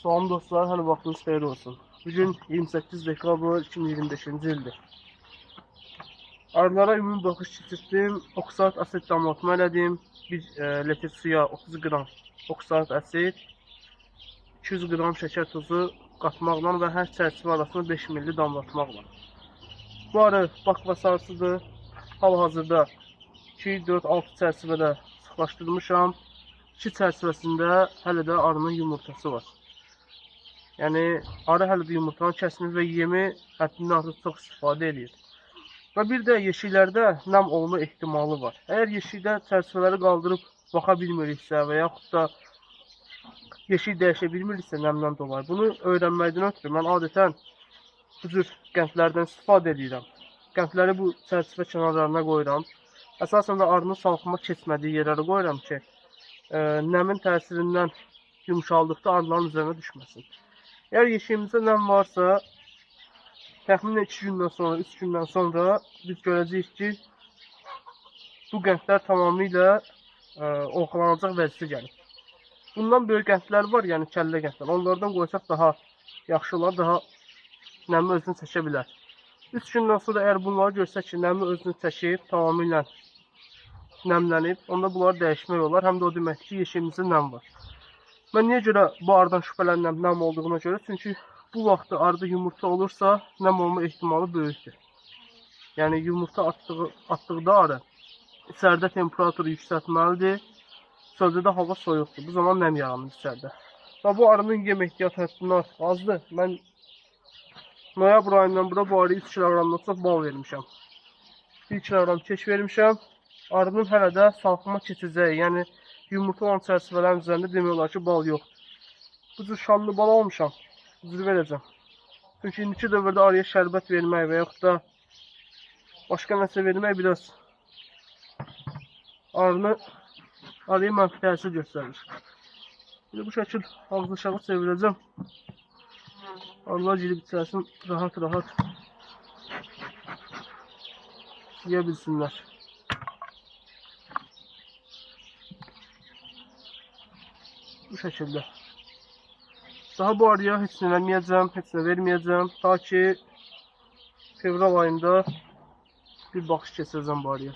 Salam dostlar, hər vaxtınız xeyir olsun. Bugün 28 dekabr 2025-ci ildir. Arılara ümumi baxış keçirtdim, oksat asid damlatma elədim. 1 litr suya 30 qram oksat asid, 200 qram şəkər tozu qatmaqla və hər çərçivə arasında 5 ml damlatmaqla. Bu arı bakva sarısıdır. Hal-hazırda 2, 4, 6 çərçivədə sıxlaşdırmışam. 2 çərçivəsində hələ də arının yumurtası var. Yəni arı hələ də yumurtanı kəsmir və yemi həddindən artıq çox istifadə edir. Və bir də yeşiklərdə nam olma ehtimalı var. Əgər yeşikdə çərçivələri qaldırıb baxa bilmiriksə və yaxud da yeşik dəyişə bilmiriksə nəmdən dolayı, bunu öyrənməkdən ötürü mən adətən bu cür qəndlərdən istifadə edirəm. Qəndləri bu çərçivə kənarlarına qoyuram. Əsasən də arının salxıma keçmədiyi yerlərə qoyuram ki, nəmin təsirindən yumşaldıqda arıların üzərinə düşməsin. Əgər yeşiyimizdə nəm varsa, təxminən 2 gündən sonra, 3 gündən sonra biz görəcəyik ki, bu qəndlər tamamilə oxlanacaq vəziyyətə gəlir. Bundan böyük qəndlər var, yəni kəllə qəndlər. Onlardan qoysaq daha yaxşı olar, daha nəmi özünü çəkə bilər. 3 gündən sonra əgər bunları görsək ki, nəmi özünü çəkib, tamamilə nəmlənib, onda bunları dəyişmək olar. Həm də o demək ki, yeşiyimizdə nəm var. Mən niyə görə bu arıdan şübhələnirəm nəm olduğuna görə? Çünki bu vaxtda arıda yumurta olursa, nəm olma ehtimalı böyükdür. Yəni yumurta atdıqda arı içəridə temperaturu yüksəltməlidir. Sözdə hava soyuqdur. Bu zaman nəm yağınır içəridə. Və bu arının yem ehtiyatı həddindən artıq azdır. Mən noyabr ayından bura bu arıya 3 kiloqramdan çox bal vermişəm. 1 kiloqram keş vermişəm. Arının hələ də salxıma keçəcəyi, yəni yumurta olan çərçivələrin üzərində demək olar ki, bal yoxdur. Bu cür şanlı bal almışam. Bu cür verəcəm. Çünki indiki dövrdə arıya şərbət vermək və yaxud da başqa nəsə vermək biraz arıya mənfi təsir göstərir. Bu şəkil ağzı aşağı çevirəcəm. Arılar girib içərisin rahat-rahat yiyə bilsinlər. Bu şəkildə. Daha bu arıya heç nə verməyəcəm, heç nə verməyəcəm. Ta ki fevral ayında bir baxış keçirəcəm bu arıya.